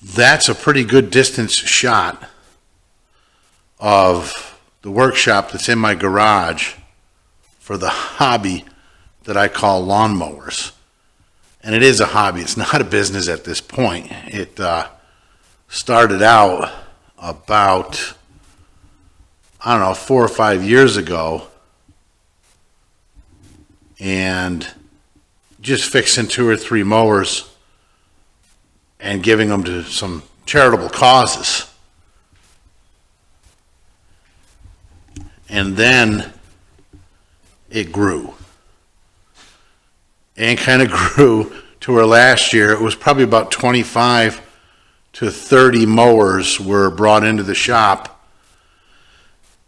that's a pretty good distance shot of the workshop that's in my garage for the hobby that I call lawnmowers. And it is a hobby. It's not a business at this point. It started out about, I don't know, 4 or 5 years ago, and just fixing 2 or 3 mowers and giving them to some charitable causes. And then it grew. And kind of grew to where last year it was probably about 25 to 30 mowers were brought into the shop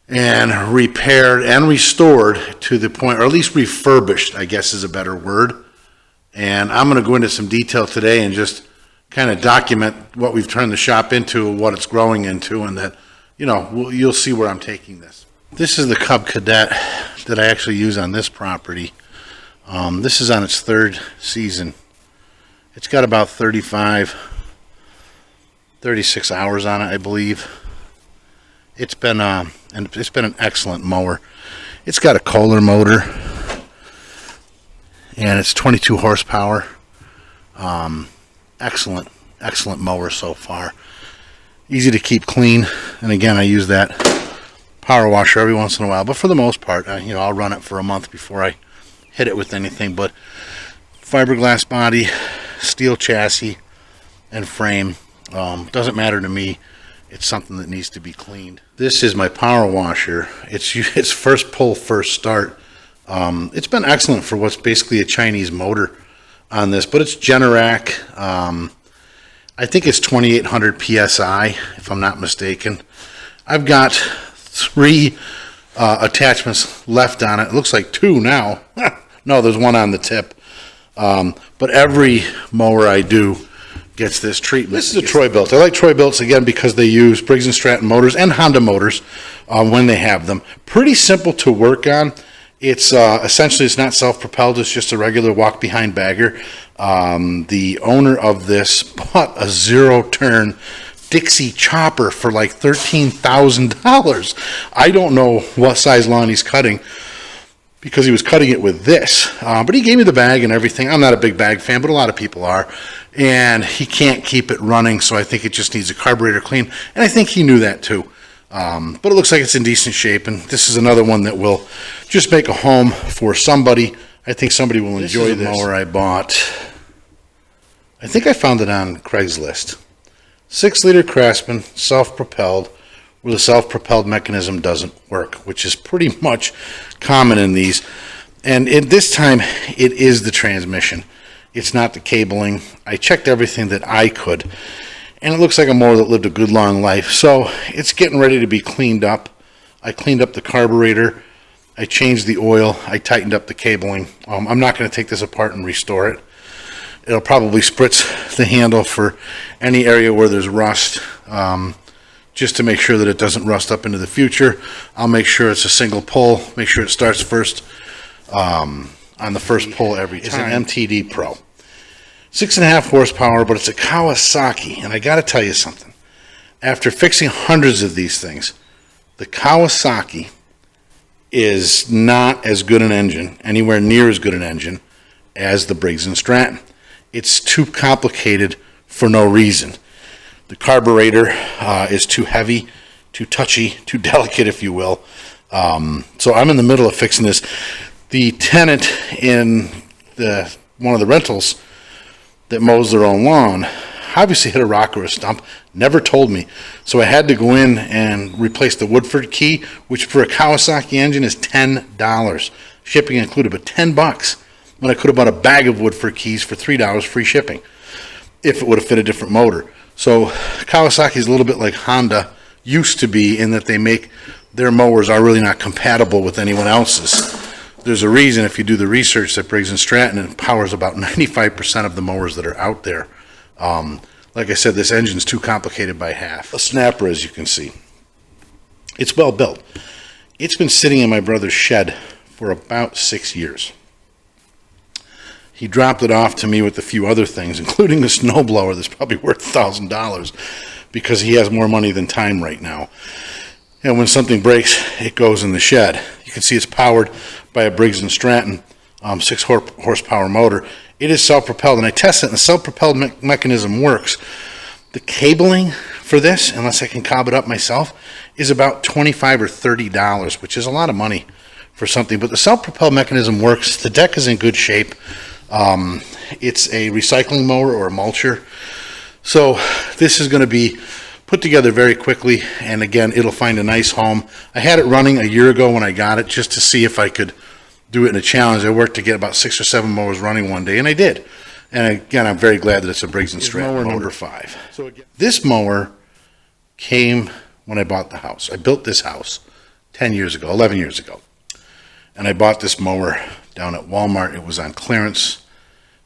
and repaired and restored to the point, or at least refurbished, I guess is a better word. And I'm going to go into some detail today and just kind of document what we've turned the shop into, what it's growing into, and that, you know, you'll see where I'm taking this. This is the Cub Cadet that I actually use on this property. This is on its 3rd season. It's got about 36 hours on it, I believe. It's been an excellent mower. It's got a Kohler motor, and it's 22 horsepower. Excellent mower so far. Easy to keep clean, and again, I use that power washer every once in a while, but for the most part, I'll run it for a month before I hit it with anything. But fiberglass body, steel chassis, and frame. Doesn't matter to me. It's something that needs to be cleaned. This is my power washer. It's first pull, first start. It's been excellent for what's basically a Chinese motor on this, but it's Generac. I think it's 2800 PSI, if I'm not mistaken. I've got 3 attachments left on it. It looks like 2 now. No, there's 1 on the tip. But every mower I do gets this treatment. This is a Troy-Bilt. I like Troy-Bilts again because they use Briggs & Stratton motors and Honda motors when they have them. Pretty simple to work on. It's essentially, it's not self-propelled. It's just a regular walk-behind bagger. The owner of this bought a 0-turn Dixie chopper for like $13,000. I don't know what size lawn he's cutting, because he was cutting it with this. But he gave me the bag and everything. I'm not a big bag fan, but a lot of people are. And he can't keep it running, so I think it just needs a carburetor clean. And I think he knew that too. But it looks like it's in decent shape, and this is another one that will just make a home for somebody. I think somebody will enjoy this. Mower I bought. I think I found it on Craigslist. 6-liter Craftsman, self-propelled, where the self-propelled mechanism doesn't work, which is pretty much common in these. And this time, it is the transmission. It's not the cabling. I checked everything that I could, and it looks like a mower that lived a good long life. So it's getting ready to be cleaned up. I cleaned up the carburetor. I changed the oil. I tightened up the cabling. I'm not going to take this apart and restore it. It'll probably spritz the handle for any area where there's rust, just to make sure that it doesn't rust up into the future. I'll make sure it's a single pull, make sure it starts first on the first pull every time. It's an MTD Pro. 6.5 horsepower, but it's a Kawasaki. And I got to tell you something. After fixing hundreds of these things, the Kawasaki is not as good an engine, anywhere near as good an engine, as the Briggs & Stratton. It's too complicated for no reason. The carburetor is too heavy, too touchy, too delicate, if you will. So I'm in the middle of fixing this. The tenant in one of the rentals that mows their own lawn obviously hit a rock or a stump, never told me. So I had to go in and replace the Woodford key, which for a Kawasaki engine is $10. Shipping included, but $10. When I could have bought a bag of Woodford keys for $3 free shipping, if it would have fit a different motor. So Kawasaki is a little bit like Honda used to be, in that they make their mowers are really not compatible with anyone else's. There's a reason, if you do the research, that Briggs & Stratton powers about 95% of the mowers that are out there. Like I said, this engine's too complicated by half. A snapper, as you can see. It's well built. It's been sitting in my brother's shed for about 6 years. he dropped it off to me with a few other things, including a snowblower that's probably worth $1,000 because he has more money than time right now. And when something breaks, it goes in the shed. You can see it's powered by a Briggs & Stratton 6 horsepower motor. It is self-propelled, and I tested it, and the self-propelled mechanism works. The cabling for this, unless I can cob it up myself, is about $25 or $30, which is a lot of money for something. But the self-propelled mechanism works. The deck is in good shape. It's a recycling mower or a mulcher. So this is going to be put together very quickly, and again, it'll find a nice home. I had it running a year ago when I got it just to see if I could do it in a challenge. I worked to get about 6 or 7 mowers running one day, and I did. And again, I'm very glad that it's a Briggs & Stratton mower number 5. So again, this mower came when I bought the house. I built this house 10 years ago, 11 years ago. And I bought this mower down at Walmart. It was on clearance.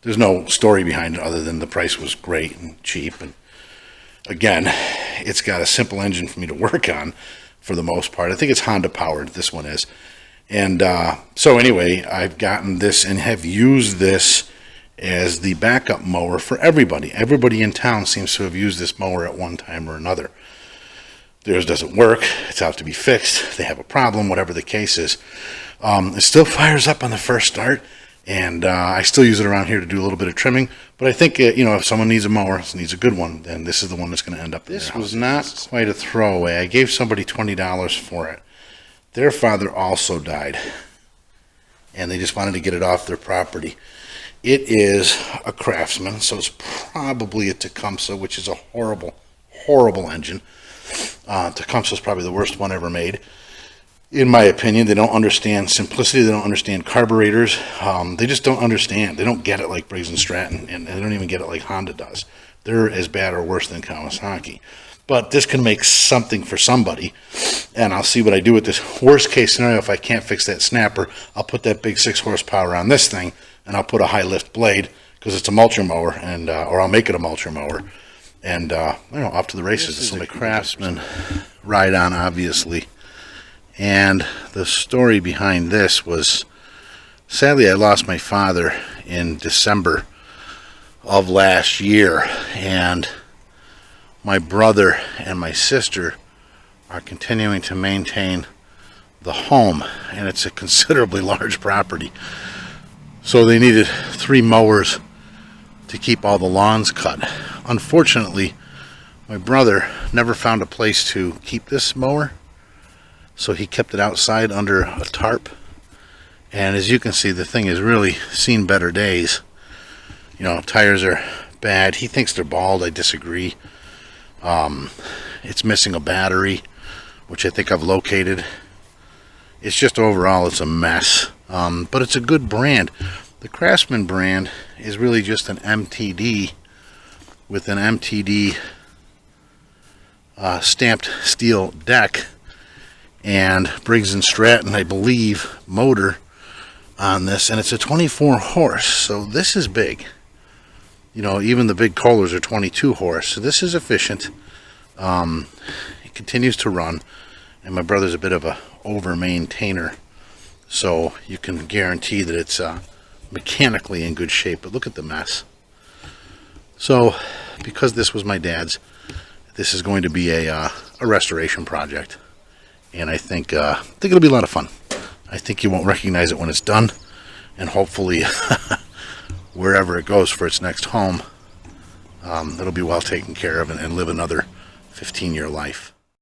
There's no story behind it other than the price was great and cheap. And again, it's got a simple engine for me to work on for the most part. I think it's Honda powered, this one is. And so anyway, I've gotten this and have used this as the backup mower for everybody. Everybody in town seems to have used this mower at one time or another. Theirs doesn't work. It's out to be fixed. They have a problem, whatever the case is. It still fires up on the first start, and I still use it around here to do a little bit of trimming. But I think, if someone needs a mower, needs a good one, then this is the one that's going to end up. This was not quite a throwaway. I gave somebody $20 for it. Their father also died, and they just wanted to get it off their property. It is a Craftsman, so it's probably a Tecumseh, which is a horrible, horrible engine. Tecumseh is probably the worst one ever made, in my opinion. They don't understand simplicity. They don't understand carburetors. They just don't understand. They don't get it like Briggs & Stratton, and they don't even get it like Honda does. They're as bad or worse than Kawasaki. But this can make something for somebody, and I'll see what I do with this. Worst case scenario, if I can't fix that snapper, I'll put that big 6 horsepower on this thing, and I'll put a high lift blade because it's a mulcher mower, and or I'll make it a mulcher mower, and off to the races. This is a Craftsman ride-on, obviously, and the story behind this was, sadly, I lost my father in December of last year, and my brother and my sister are continuing to maintain the home, and it's a considerably large property. So they needed 3 mowers to keep all the lawns cut. Unfortunately, my brother never found a place to keep this mower, so he kept it outside under a tarp. And as you can see, the thing has really seen better days. Tires are bad. He thinks they're bald. I disagree. It's missing a battery, which I think I've located. It's just overall, it's a mess. But it's a good brand. The Craftsman brand is really just an MTD with an MTD stamped steel deck and Briggs & Stratton, I believe, motor on this, and it's a 24 horse, so this is big. Even the big Kohlers are 22 horse, so this is efficient. It continues to run, and my brother's a bit of a over-maintainer, so you can guarantee that it's mechanically in good shape. But look at the mess. So, because this was my dad's, this is going to be a restoration project, and I think it'll be a lot of fun. I think you won't recognize it when it's done, and hopefully wherever it goes for its next home, it'll be well taken care of and live another 15-year life.